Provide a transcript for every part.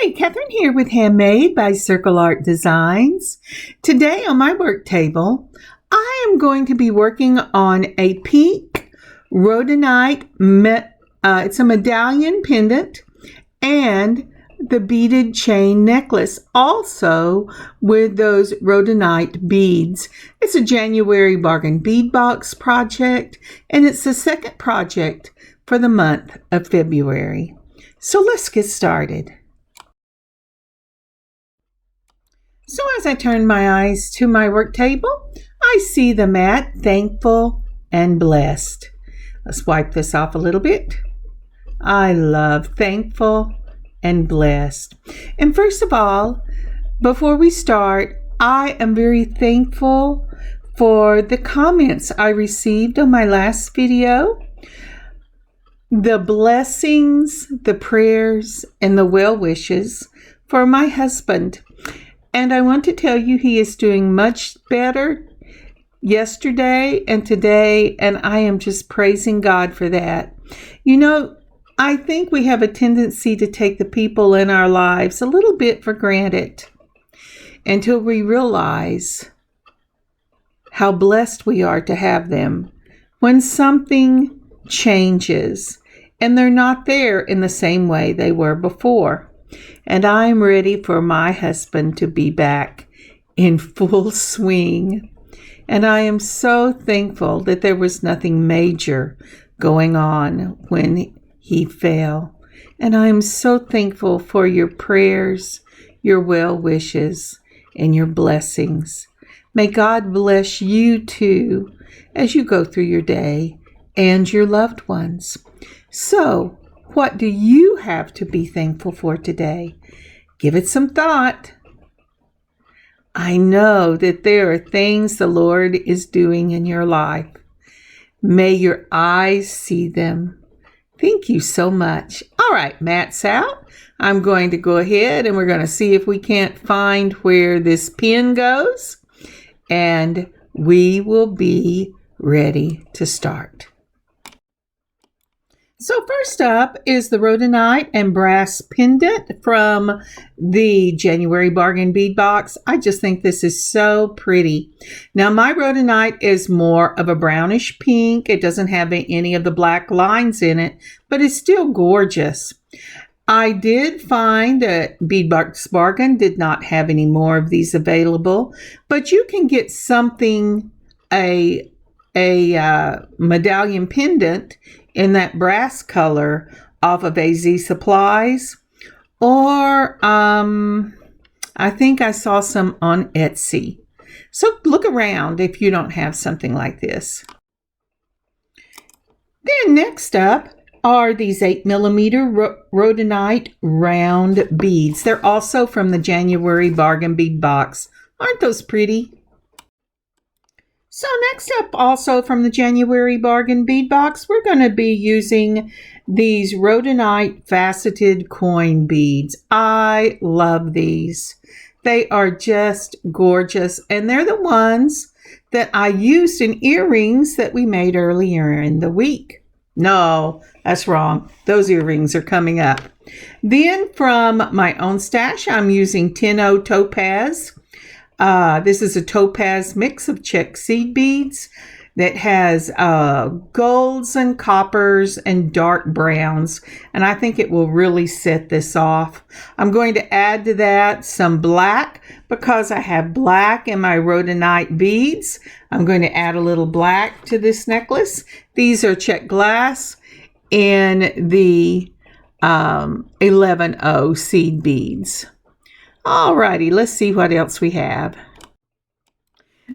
Hi, Kathryn here with Handmade by Circle Art Designs. Today on my work table, I am going to be working on a pink rhodonite, it's a medallion pendant and the beaded chain necklace, also with those rhodonite beads. It's a January Bargain Bead Box project, and it's the second project for the month of February. So let's get started. So as I turn my eyes to my work table, I see the mat, thankful and blessed. Let's wipe this off a little bit. I love thankful and blessed. And first of all, before we start, I am very thankful for the comments I received on my last video. The blessings, the prayers, and the well wishes for my husband. And I want to tell you he is doing much better yesterday and today, and I am just praising God for that. You know, I think we have a tendency to take the people in our lives a little bit for granted until we realize how blessed we are to have them. When something changes and they're not there in the same way they were before. And I'm ready for my husband to be back in full swing. And I am so thankful that there was nothing major going on when he fell. And I am so thankful for your prayers, your well wishes, and your blessings. May God bless you too as you go through your day and your loved ones. So, what do you have to be thankful for today? Give it some thought. I know that there are things the Lord is doing in your life. May your eyes see them. Thank you so much. All right, mat's out. I'm going to go ahead and we're going to see if we can't find where this pin goes. And we will be ready to start. So first up is the rhodonite and brass pendant from the January Bargain Bead Box. I just think this is so pretty. Now my rhodonite is more of a brownish pink. It doesn't have any of the black lines in it, but it's still gorgeous. I did find that Bead Box Bargain did not have any more of these available, but you can get something, a medallion pendant in that brass color off of AZ Supplies, or I think I saw some on Etsy. So look around if you don't have something like this. Then next up are these 8mm rhodonite round beads. They're also from the January Bargain Bead Box. Aren't those pretty? So next up, also from the January Bargain Bead Box, we're going to be using these rhodonite faceted coin beads. I love these. They are just gorgeous, and they're the ones that I used in earrings that we made earlier in the week. No, that's wrong. Those earrings are coming up. Then from my own stash, I'm using 10-0 Topaz. This is a topaz mix of check seed beads that has golds and coppers and dark browns, and I think it will really set this off. I'm going to add to that some black because I have black in my rhodonite beads. I'm going to add a little black to this necklace. These are check glass in the 11-0 seed beads. Alrighty, let's see what else we have.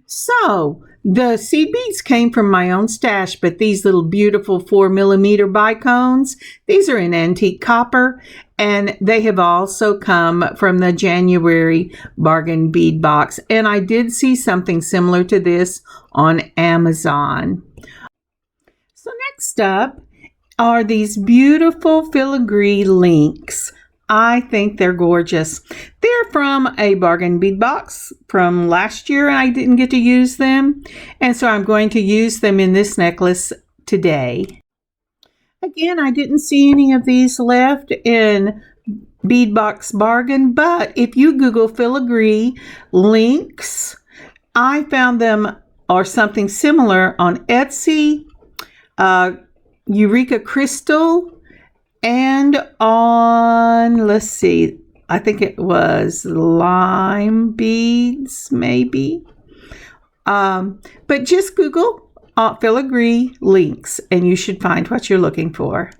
So, the seed beads came from my own stash, but these little beautiful 4mm bicones, these are in antique copper, and they have also come from the January Bargain Bead Box. And I did see something similar to this on Amazon. So next up are these beautiful filigree links. I think they're gorgeous. They're from a Bargain Bead Box from last year, and I didn't get to use them. And so I'm going to use them in this necklace today. Again, I didn't see any of these left in bead box bargain, but if you Google filigree links, I found them or something similar on Etsy, Eureka Crystal, and on, let's see, I think it was Lime Beads, maybe. But just Google filigree links and you should find what you're looking for.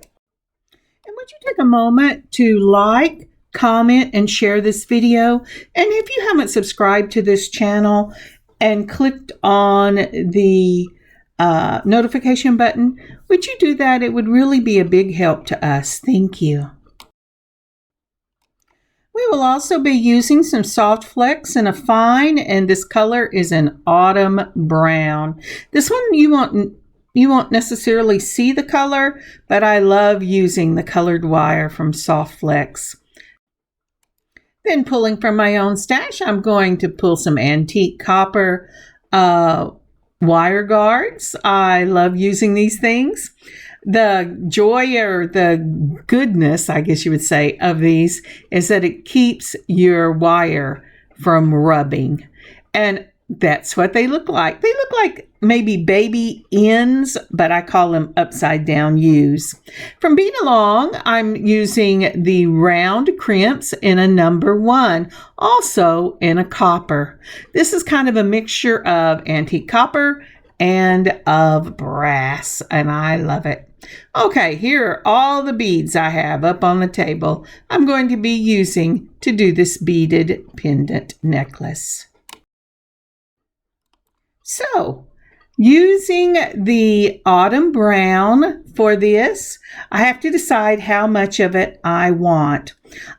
And would you take a moment to like, comment, and share this video? And if you haven't subscribed to this channel and clicked on the notification button, would you do that? It would really be a big help to us. Thank you. We will also be using some soft flecks and a fine, and this color is an autumn brown. This one you won't necessarily see the color, but I love using the colored wire from soft flecks. Then pulling from my own stash, I'm going to pull some antique copper wire guards. I love using these things. The joy or the goodness, I guess you would say, of these is that it keeps your wire from rubbing. And that's what they look like. They look like maybe baby ends, but I call them upside down U's. From Bead Along, I'm using the round crimps in a number 1, also in a copper. This is kind of a mixture of antique copper and of brass, and I love it. Okay, here are all the beads I have up on the table I'm going to be using to do this beaded pendant necklace. So, using the autumn brown for this, I have to decide how much of it I want.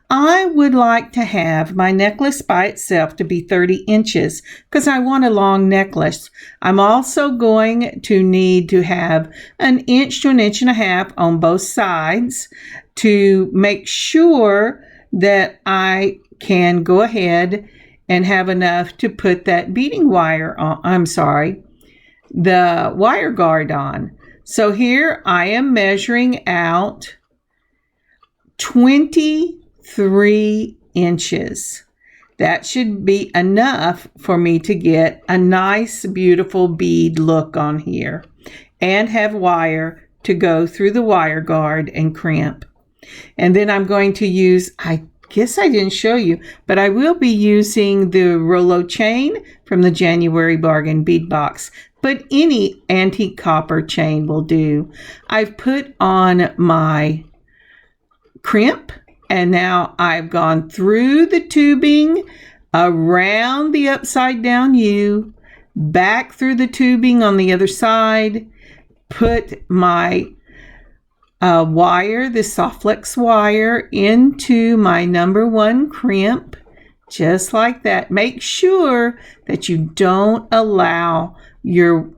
I would like to have my necklace by itself to be 30 inches because I want a long necklace. I'm also going to need to have 1 inch to 1.5 inches on both sides to make sure that I can go ahead and have enough to put that beading wire on, the wire guard on. So here I am measuring out 23 inches. That should be enough for me to get a nice, beautiful bead look on here and have wire to go through the wire guard and crimp. And then I'm going to use, I guess I didn't show you, but I will be using the Rolo chain from the January Bargain Bead Box, but any antique copper chain will do. I've put on my crimp, and now I've gone through the tubing, around the upside down U, back through the tubing on the other side, put my wire, this soft flex wire, into my number 1 crimp, just like that. Make sure that you don't allow your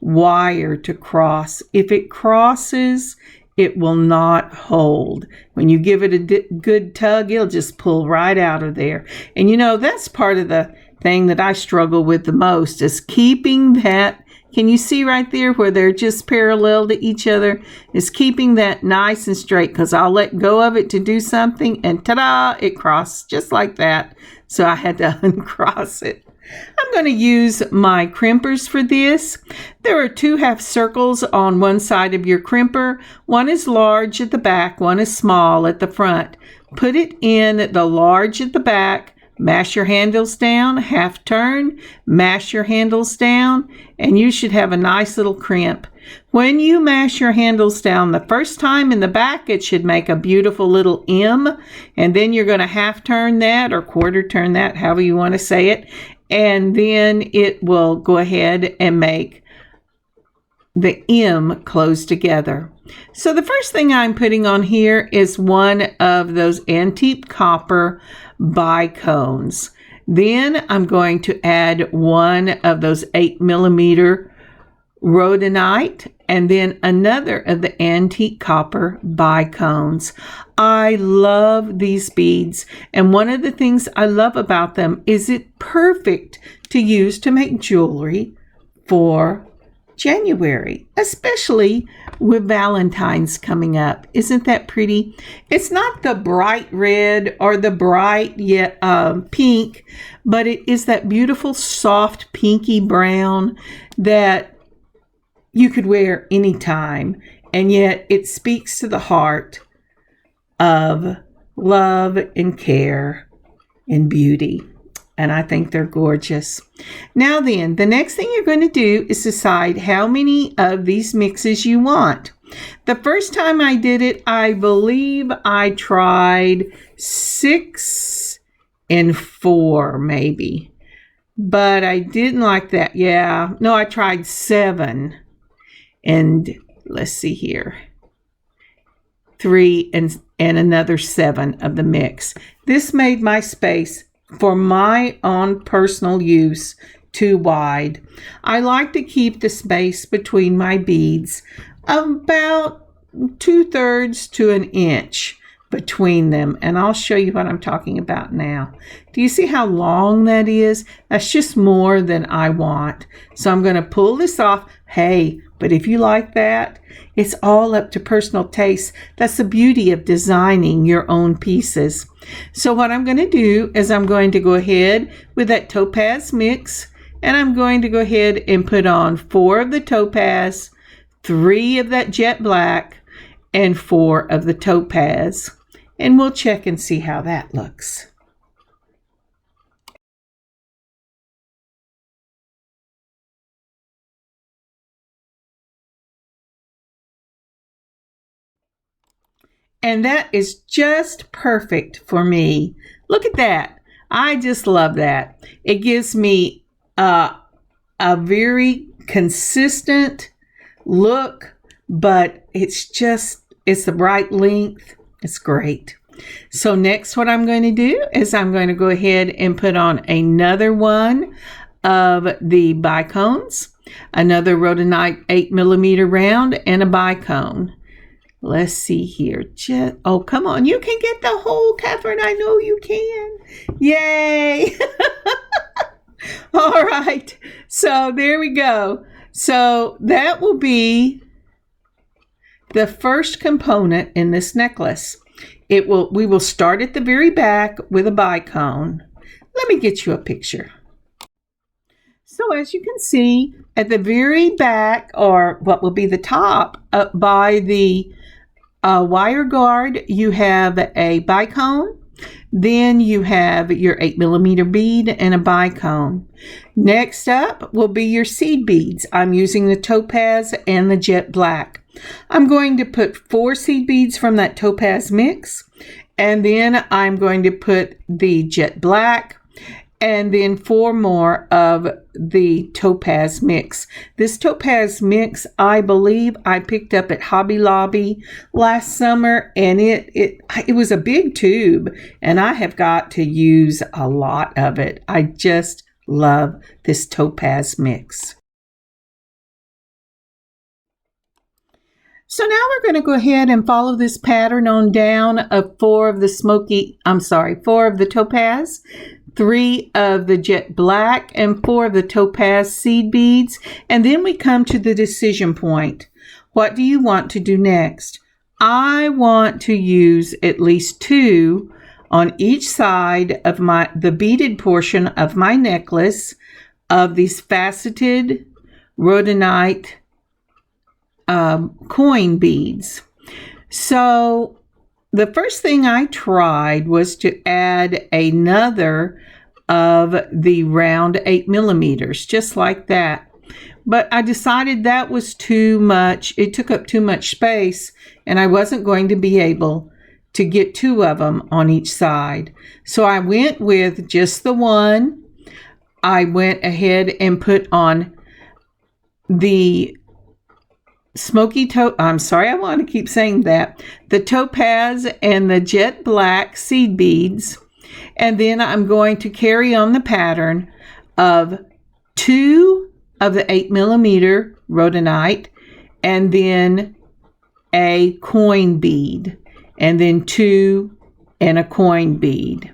wire to cross. If it crosses, it will not hold. When you give it a good tug, it'll just pull right out of there. And you know, that's part of the thing that I struggle with the most, is keeping that. Can you see right there where they're just parallel to each other? Is keeping that nice and straight, because I'll let go of it to do something and ta-da, it crossed just like that. So I had to uncross it. I'm going to use my crimpers for this. There are 2 half circles on one side of your crimper. One is large at the back, one is small at the front. Put it in the large at the back. Mash your handles down, half turn, mash your handles down, and you should have a nice little crimp. When you mash your handles down the first time in the back, it should make a beautiful little M, and then you're going to half turn that or quarter turn that, however you want to say it, and then it will go ahead and make the M close together. So the first thing I'm putting on here is one of those antique copper bicones. Then I'm going to add one of those 8mm rhodonite, and then another of the antique copper bicones. I love these beads, and one of the things I love about them is it's perfect to use to make jewelry for January, especially with Valentine's coming up. Isn't that pretty? It's not the bright red or the bright pink, but it is that beautiful soft pinky brown that you could wear anytime, and yet it speaks to the heart of love and care and beauty. And I think they're gorgeous. Now then, the next thing you're going to do is decide how many of these mixes you want. The first time I did it, I believe I tried 6 and 4 maybe. But I didn't like that. Yeah, no, I tried 7. And let's see here. 3 and another 7 of the mix. This made my space for my own personal use too wide. I like to keep the space between my beads about 2/3 to an inch between them, and I'll show you what I'm talking about now. Do you see how long that is? That's just more than I want. So I'm going to pull this off. Hey, but if you like that, it's all up to personal taste. That's the beauty of designing your own pieces. So what I'm going to do is I'm going to go ahead with that topaz mix, and I'm going to go ahead and put on 4 of the topaz, 3 of that jet black, and 4 of the topaz. And we'll check and see how that looks. And that is just perfect for me. Look at that. I just love that. It gives me a very consistent look, but it's the right length. It's great. So next what I'm going to do is I'm going to go ahead and put on another one of the bicones, another rhodonite 8mm round, and a bicone. Let's see here. Oh, come on. You can get the whole, Kathryn. I know you can. Yay. All right. So there we go. So that will be the first component in this necklace. We will start at the very back with a bicone. Let me get you a picture. So as you can see, at the very back, or what will be the top, up by the wire guard, you have a bicone. Then you have your 8mm bead and a bicone. Next up will be your seed beads. I'm using the topaz and the jet black. I'm going to put 4 seed beads from that topaz mix, and then I'm going to put the jet black, and then 4 more of the topaz mix. This topaz mix, I believe I picked up at Hobby Lobby last summer, and it was a big tube, and I have got to use a lot of it. I just love this topaz mix. So now we're going to go ahead and follow this pattern on down of 4 of the topaz, 3 of the jet black, and 4 of the topaz seed beads. And then we come to the decision point. What do you want to do next? I want to use at least 2 on each side of the beaded portion of my necklace of these faceted rhodonite coin beads. So the first thing I tried was to add another of the round 8mm, just like that. But I decided that was too much. It took up too much space, and I wasn't going to be able to get 2 of them on each side. So I went with just the one. I went ahead and put on the I want to keep saying that. The topaz and the jet black seed beads. And then I'm going to carry on the pattern of 2 of the 8mm rhodonite, and then a coin bead, and then 2 and a coin bead,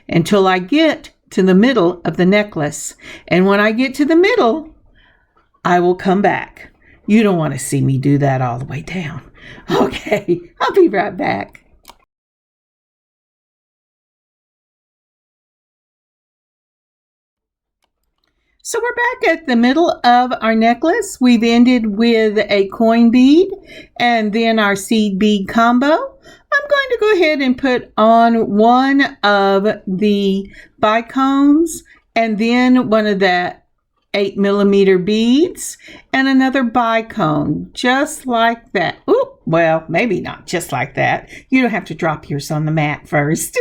until I get to the middle of the necklace. And when I get to the middle, I will come back. You don't want to see me do that all the way down. Okay, I'll be right back. So we're back at the middle of our necklace. We've ended with a coin bead and then our seed bead combo. I'm going to go ahead and put on one of the bicones and then one of the 8mm beads and another bicone, just like that. Ooh, well, maybe not just like that. You don't have to drop yours on the mat first.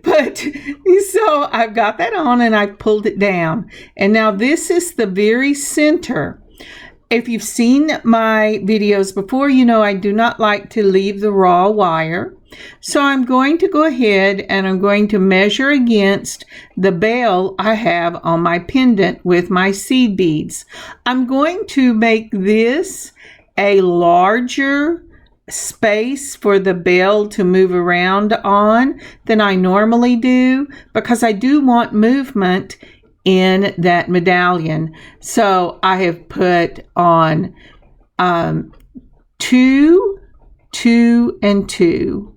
But so I've got that on and I pulled it down. And now this is the very center. If you've seen my videos before, you know I do not like to leave the raw wire. So I'm going to go ahead and I'm going to measure against the bell I have on my pendant with my seed beads. I'm going to make this a larger space for the bell to move around on than I normally do because I do want movement in that medallion. So I have put on 2, 2, and 2.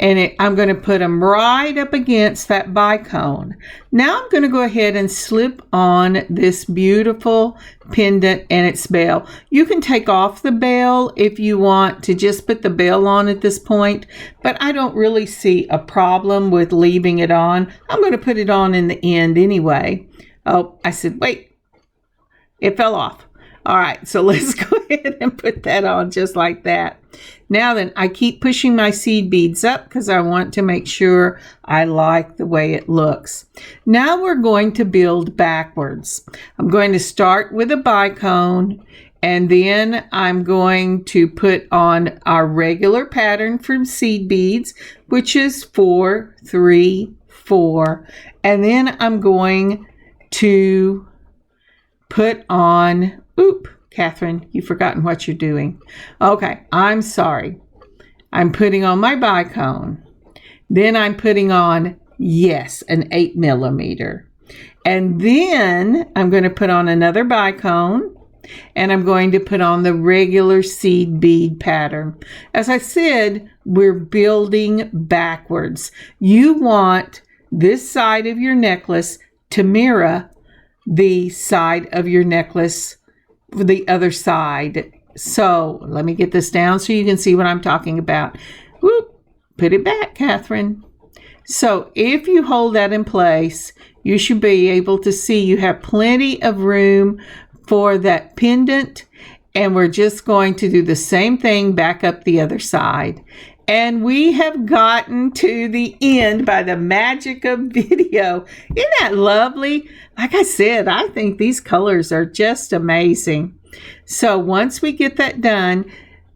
And I'm going to put them right up against that bicone. Now I'm going to go ahead and slip on this beautiful pendant and its bell. You can take off the bell if you want to just put the bell on at this point, but I don't really see a problem with leaving it on. I'm going to put it on in the end anyway. Oh, I said, wait, it fell off. All right, so let's go ahead and put that on just like that. Now then, I keep pushing my seed beads up because I want to make sure I like the way it looks. Now we're going to build backwards. I'm going to start with a bicone and then I'm going to put on our regular pattern from seed beads, which is 4, 3, 4. And then I'm going to put on, Kathryn, you've forgotten what you're doing. Okay, I'm sorry. I'm putting on my bicone. Then I'm putting on, yes, an 8mm. And then I'm going to put on another bicone. And I'm going to put on the regular seed bead pattern. As I said, we're building backwards. You want this side of your necklace to mirror the side of your necklace for the other side. So let me get this down so you can see what I'm talking about. Whoop, put it back, Kathryn. So if you hold that in place, you should be able to see you have plenty of room for that pendant. And we're just going to do the same thing back up the other side. And we have gotten to the end by the magic of video. Isn't that lovely? Like I said, I think these colors are just amazing. So once we get that done,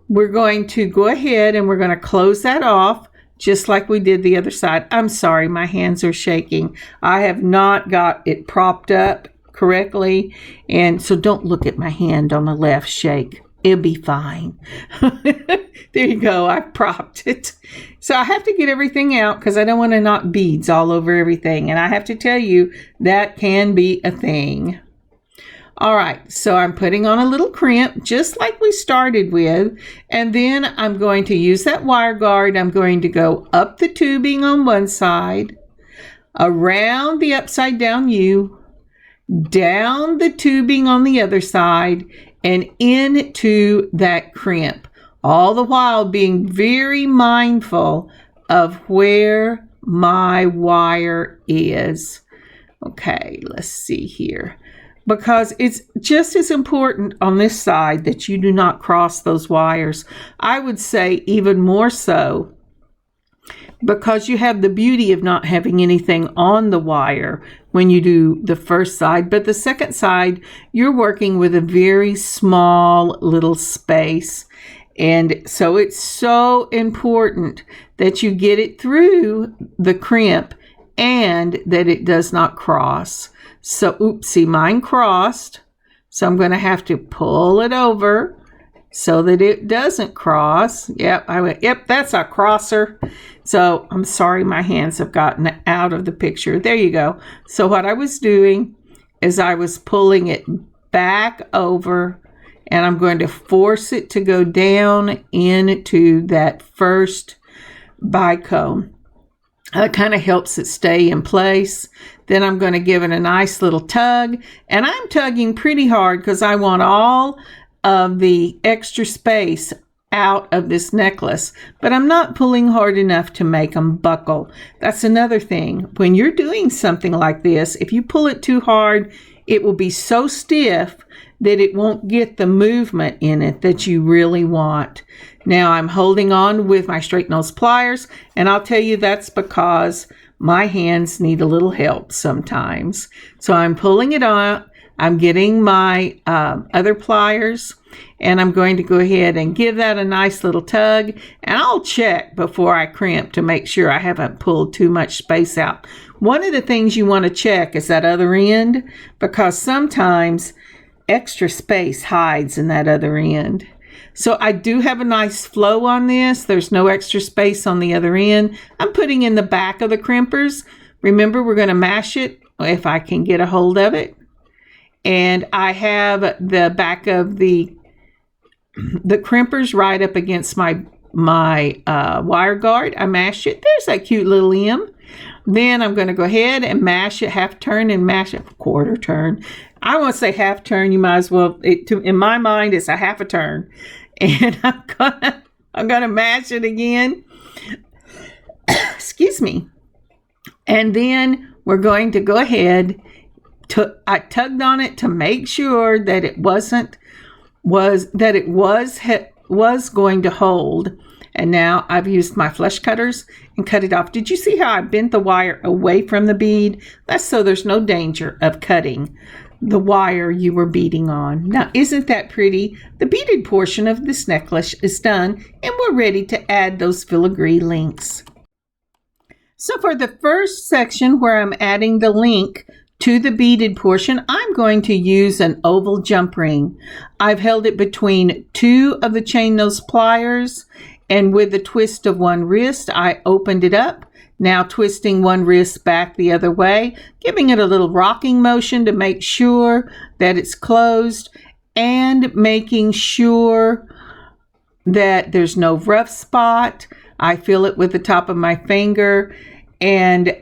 we're going to go ahead and we're going to close that off just like we did the other side. I'm sorry, my hands are shaking. I have not got it propped up correctly. And so don't look at my hand on the left shake. It'll be fine. There you go. I propped it. So I have to get everything out because I don't want to knock beads all over everything. And I have to tell you, that can be a thing. All right. So I'm putting on a little crimp just like we started with. And then I'm going to use that wire guard. I'm going to go up the tubing on one side, around the upside down U, down the tubing on the other side, and into that crimp, all the while being very mindful of where my wire is. Okay, let's see here. Because it's just as important on this side that you do not cross those wires. I would say even more so because you have the beauty of not having anything on the wire when you do the first side. But the second side, you're working with a very small little space. And so it's so important that you get it through the crimp and that it does not cross. So, oopsie, mine crossed. So I'm going to have to pull it over so that it doesn't cross. Yep, I went, yep, that's a crosser. So I'm sorry, my hands have gotten out of the picture. There you go. So what I was doing is I was pulling it back over, and I'm going to force it to go down into that first bicone. That kind of helps it stay in place. Then I'm going to give it a nice little tug, and I'm tugging pretty hard because I want all of the extra space out of this necklace, but I'm not pulling hard enough to make them buckle. That's another thing. When you're doing something like this, if you pull it too hard, it will be so stiff that it won't get the movement in it that you really want. Now I'm holding on with my straight nose pliers, and I'll tell you that's because my hands need a little help sometimes. So I'm pulling it on. I'm getting my other pliers, and I'm going to go ahead and give that a nice little tug, and I'll check before I crimp to make sure I haven't pulled too much space out. One of the things you want to check is that other end, because sometimes extra space hides in that other end. So I do have a nice flow on this. There's no extra space on the other end. I'm putting in the back of the crimpers. Remember, we're going to mash it if I can get a hold of it. And I have the back of the crimpers right up against my wire guard. I mash it. There's that cute little M. Then I'm going to go ahead and mash it, half turn, and mash it quarter turn. I want to say half turn. You might as well. In my mind, it's a half a turn, and I'm gonna mash it again. Excuse me. And then we're going to go ahead. I tugged on it to make sure that it was going to hold. And now I've used my flush cutters and cut it off. Did you see how I bent the wire away from the bead? That's so there's no danger of cutting the wire you were beading on. Now, isn't that pretty? The beaded portion of this necklace is done, and we're ready to add those filigree links. So for the first section where I'm adding the link to the beaded portion, I'm going to use an oval jump ring. I've held it between two of the chain nose pliers, and with the twist of one wrist, I opened it up. Now twisting one wrist back the other way, giving it a little rocking motion to make sure that it's closed, and making sure that there's no rough spot. I feel it with the top of my finger, and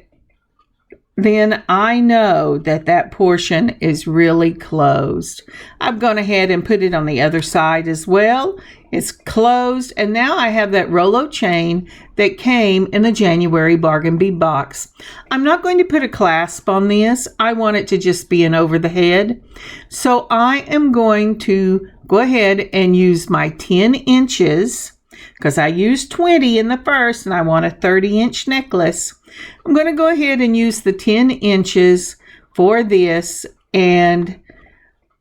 then I know that that portion is really closed. I've gone ahead and put it on the other side as well. It's closed, and now I have that Rolo chain that came in the January Bargain Bead Box. I'm not going to put a clasp on this. I want it to just be an over the head. So I am going to go ahead and use my 10 inches because I used 20 in the first and I want a 30-inch necklace. I'm going to go ahead and use the 10 inches for this and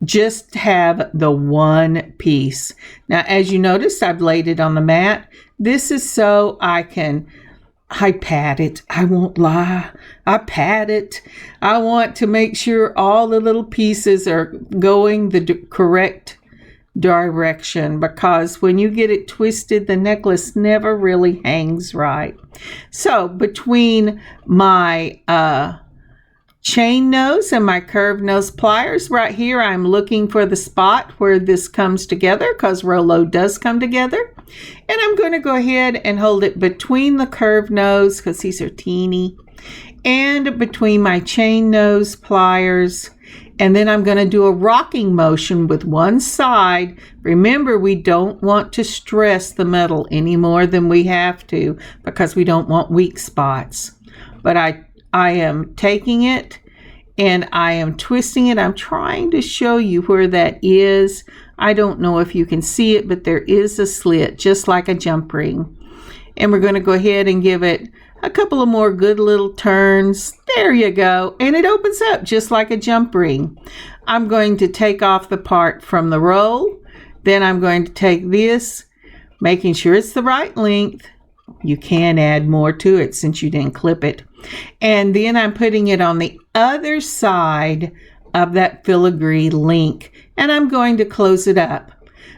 just have the one piece. Now, as you notice, I've laid it on the mat. This is so I pat it. I won't lie. I pat it. I want to make sure all the little pieces are going the correct direction, because when you get it twisted, the necklace never really hangs right. So between my chain nose and my curved nose pliers right here, I'm looking for the spot where this comes together, because Rolo does come together. And I'm going to go ahead and hold it between the curved nose, because these are teeny, and between my chain nose pliers. And then I'm going to do a rocking motion with one side. Remember, we don't want to stress the metal any more than we have to, because we don't want weak spots. But I am taking it and I am twisting it. I'm trying to show you where that is. I don't know if you can see it, but there is a slit, just like a jump ring. And we're going to go ahead and give it a couple of more good little turns. There you go. And it opens up just like a jump ring. I'm going to take off the part from the roll. Then I'm going to take this, making sure it's the right length. You can add more to it since you didn't clip it. And then I'm putting it on the other side of that filigree link. And I'm going to close it up.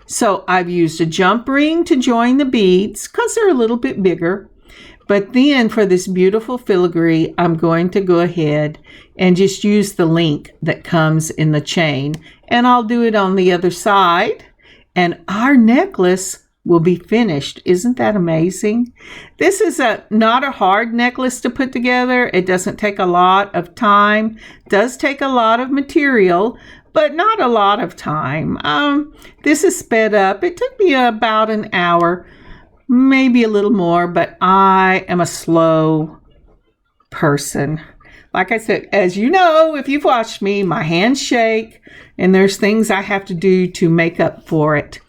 So I've used a jump ring to join the beads because they're a little bit bigger. But then for this beautiful filigree, I'm going to go ahead and just use the link that comes in the chain. And I'll do it on the other side. And our necklace will be finished. Isn't that amazing? This is not a hard necklace to put together. It doesn't take a lot of time. It does take a lot of material, but not a lot of time. This is sped up. It took me about an hour, maybe a little more, but I am a slow person. Like I said, as you know, if you've watched me, my hands shake and there's things I have to do to make up for it.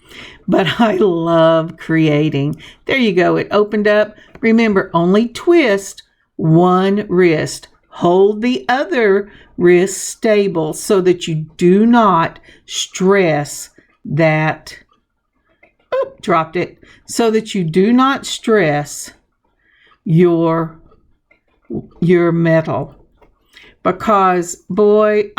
But I love creating. There you go. It opened up. Remember, only twist one wrist. Hold the other wrist stable so that you do not stress that. Oop, dropped it. So that you do not stress your metal. Because, boy,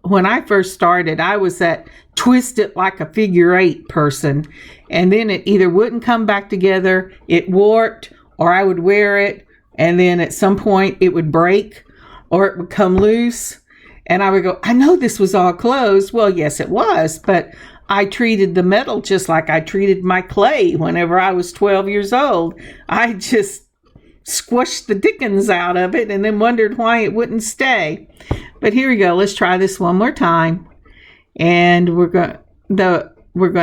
when I first started, I was that twist it like a figure eight person. And then it either wouldn't come back together, it warped, or I would wear it, and then at some point it would break, or it would come loose. And I would go, I know this was all closed. Well, yes, it was, but I treated the metal just like I treated my clay whenever I was 12 years old. I just squished the dickens out of it and then wondered why it wouldn't stay. But here we go. Let's try this one more time. And we're going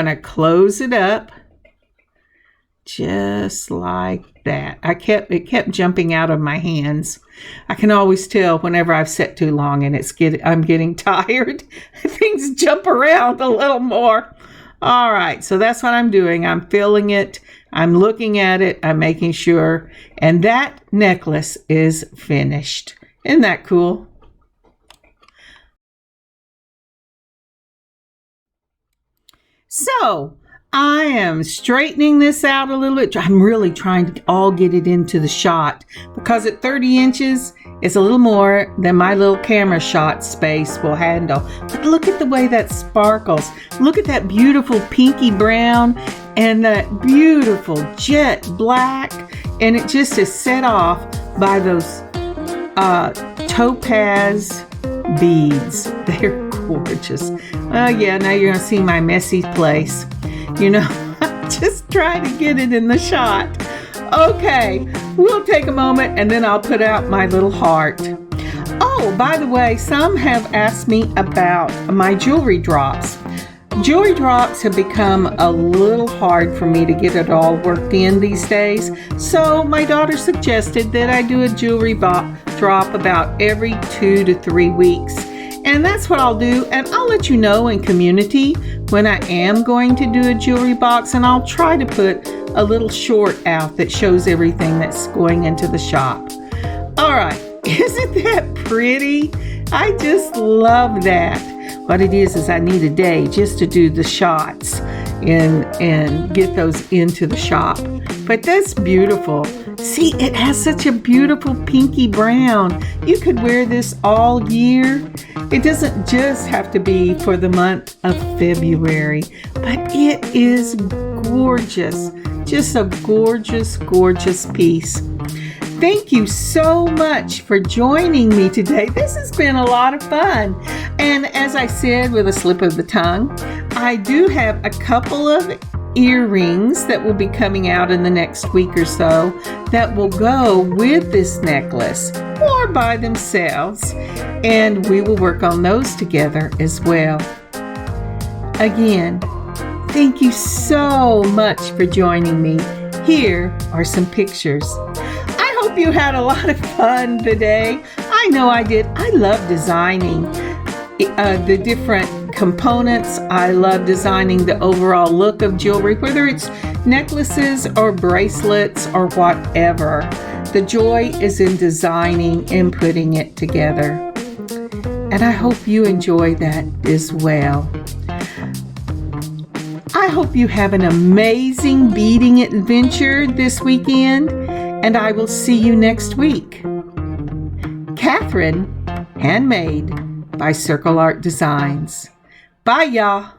to close it up just like that. It kept jumping out of my hands. I can always tell whenever I've sat too long and I'm getting tired. Things jump around a little more. All right, so that's what I'm doing. I'm filling it. I'm looking at it. I'm making sure. And that necklace is finished. Isn't that cool? So I am straightening this out a little bit. I'm really trying to all get it into the shot because at 30 inches, it's a little more than my little camera shot space will handle. But look at the way that sparkles. Look at that beautiful pinky brown and that beautiful jet black. And it just is set off by those topaz beads. They're gorgeous. Oh yeah, now you're gonna see my messy place. You know, just trying to get it in the shot. Okay, we'll take a moment and then I'll put out my little heart. Oh, by the way, some have asked me about my jewelry drops. Jewelry drops have become a little hard for me to get it all worked in these days. So my daughter suggested that I do a jewelry drop about every 2 to 3 weeks. And that's what I'll do. And I'll let you know in community when I am going to do a jewelry box. And I'll try to put a little short out that shows everything that's going into the shop. All right. Isn't that pretty? I just love that. What it is I need a day just to do the shots and get those into the shop. But that's beautiful. See, it has such a beautiful pinky brown. You could wear this all year. It doesn't just have to be for the month of February, but it is gorgeous. Just a gorgeous, gorgeous piece. Thank you so much for joining me today. This has been a lot of fun. And as I said with a slip of the tongue, I do have a couple of earrings that will be coming out in the next week or so that will go with this necklace or by themselves. And we will work on those together as well. Again, thank you so much for joining me. Here are some pictures. I hope you had a lot of fun today. I know I did. I love designing the different components. I love designing the overall look of jewelry, whether it's necklaces or bracelets or whatever. The joy is in designing and putting it together. And I hope you enjoy that as well. I hope you have an amazing beading adventure this weekend, and I will see you next week. Kathryn, handmade by Circle Art Designs. Bye, y'all.